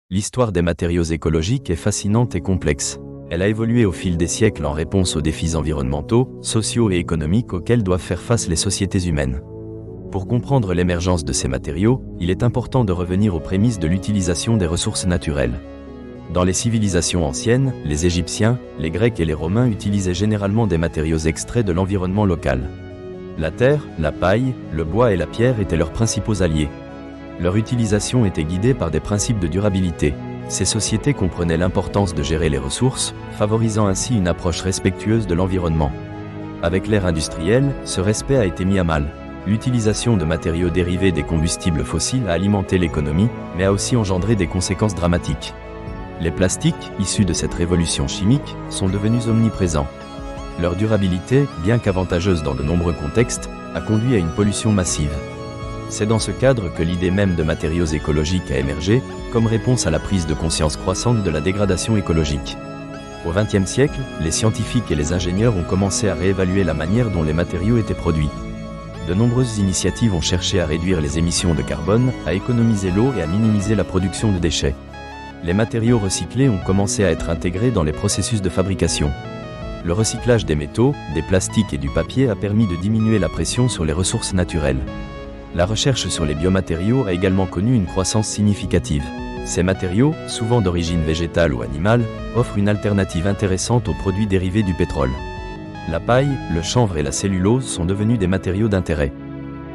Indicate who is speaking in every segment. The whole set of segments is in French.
Speaker 1: L'histoire des matériaux écologiques est fascinante et complexe. Elle a évolué au fil des siècles en réponse aux défis environnementaux, sociaux et économiques auxquels doivent faire face les sociétés humaines. Pour comprendre l'émergence de ces matériaux, il est important de revenir aux prémices de l'utilisation des ressources naturelles. Dans les civilisations anciennes, les Égyptiens, les Grecs et les Romains utilisaient généralement des matériaux extraits de l'environnement local. La terre, la paille, le bois et la pierre étaient leurs principaux alliés. Leur utilisation était guidée par des principes de durabilité. Ces sociétés comprenaient l'importance de gérer les ressources, favorisant ainsi une approche respectueuse de l'environnement. Avec l'ère industrielle, ce respect a été mis à mal. L'utilisation de matériaux dérivés des combustibles fossiles a alimenté l'économie, mais a aussi engendré des conséquences dramatiques. Les plastiques, issus de cette révolution chimique, sont devenus omniprésents. Leur durabilité, bien qu'avantageuse dans de nombreux contextes, a conduit à une pollution massive. C'est dans ce cadre que l'idée même de matériaux écologiques a émergé, comme réponse à la prise de conscience croissante de la dégradation écologique. Au XXe siècle, les scientifiques et les ingénieurs ont commencé à réévaluer la manière dont les matériaux étaient produits. De nombreuses initiatives ont cherché à réduire les émissions de carbone, à économiser l'eau et à minimiser la production de déchets. Les matériaux recyclés ont commencé à être intégrés dans les processus de fabrication. Le recyclage des métaux, des plastiques et du papier a permis de diminuer la pression sur les ressources naturelles. La recherche sur les biomatériaux a également connu une croissance significative. Ces matériaux, souvent d'origine végétale ou animale, offrent une alternative intéressante aux produits dérivés du pétrole. La paille, le chanvre et la cellulose sont devenus des matériaux d'intérêt.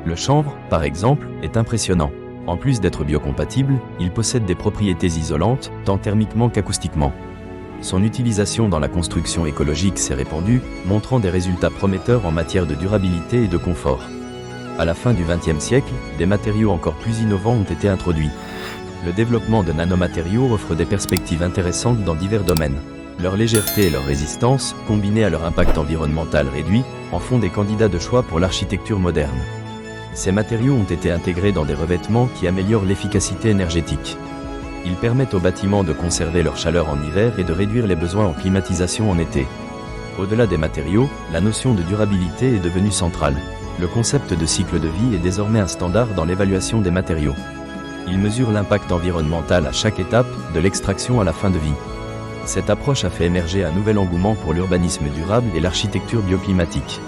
Speaker 1: Le chanvre, par exemple, est impressionnant. En plus d'être biocompatible, il possède des propriétés isolantes, tant thermiquement qu'acoustiquement. Son utilisation dans la construction écologique s'est répandue, montrant des résultats prometteurs en matière de durabilité et de confort. À la fin du XXe siècle, des matériaux encore plus innovants ont été introduits. Le développement de nanomatériaux offre des perspectives intéressantes dans divers domaines. Leur légèreté et leur résistance, combinées à leur impact environnemental réduit, en font des candidats de choix pour l'architecture moderne. Ces matériaux ont été intégrés dans des revêtements qui améliorent l'efficacité énergétique. Ils permettent aux bâtiments de conserver leur chaleur en hiver et de réduire les besoins en climatisation en été. Au-delà des matériaux, la notion de durabilité est devenue centrale. Le concept de cycle de vie est désormais un standard dans l'évaluation des matériaux. Il mesure l'impact environnemental à chaque étape, de l'extraction à la fin de vie. Cette approche a fait émerger un nouvel engouement pour l'urbanisme durable et l'architecture bioclimatique.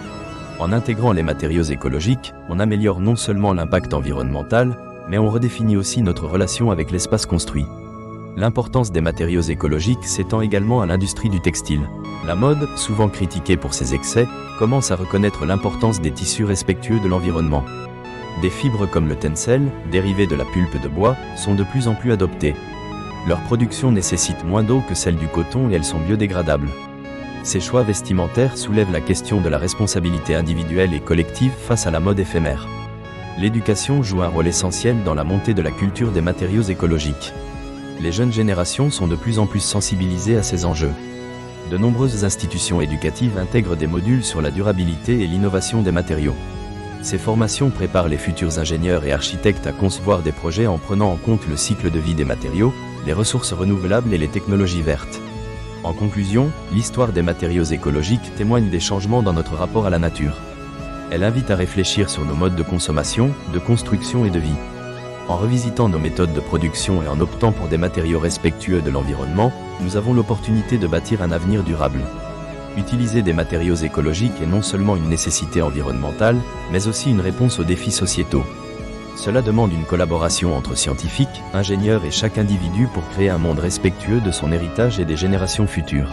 Speaker 1: En intégrant les matériaux écologiques, on améliore non seulement l'impact environnemental, mais on redéfinit aussi notre relation avec l'espace construit. L'importance des matériaux écologiques s'étend également à l'industrie du textile. La mode, souvent critiquée pour ses excès, commence à reconnaître l'importance des tissus respectueux de l'environnement. Des fibres comme le tencel, dérivées de la pulpe de bois, sont de plus en plus adoptées. Leur production nécessite moins d'eau que celle du coton et elles sont biodégradables. Ces choix vestimentaires soulèvent la question de la responsabilité individuelle et collective face à la mode éphémère. L'éducation joue un rôle essentiel dans la montée de la culture des matériaux écologiques. Les jeunes générations sont de plus en plus sensibilisées à ces enjeux. De nombreuses institutions éducatives intègrent des modules sur la durabilité et l'innovation des matériaux. Ces formations préparent les futurs ingénieurs et architectes à concevoir des projets en prenant en compte le cycle de vie des matériaux, les ressources renouvelables et les technologies vertes. En conclusion, l'histoire des matériaux écologiques témoigne des changements dans notre rapport à la nature. Elle invite à réfléchir sur nos modes de consommation, de construction et de vie. En revisitant nos méthodes de production et en optant pour des matériaux respectueux de l'environnement, nous avons l'opportunité de bâtir un avenir durable. Utiliser des matériaux écologiques est non seulement une nécessité environnementale, mais aussi une réponse aux défis sociétaux. Cela demande une collaboration entre scientifiques, ingénieurs et chaque individu pour créer un monde respectueux de son héritage et des générations futures.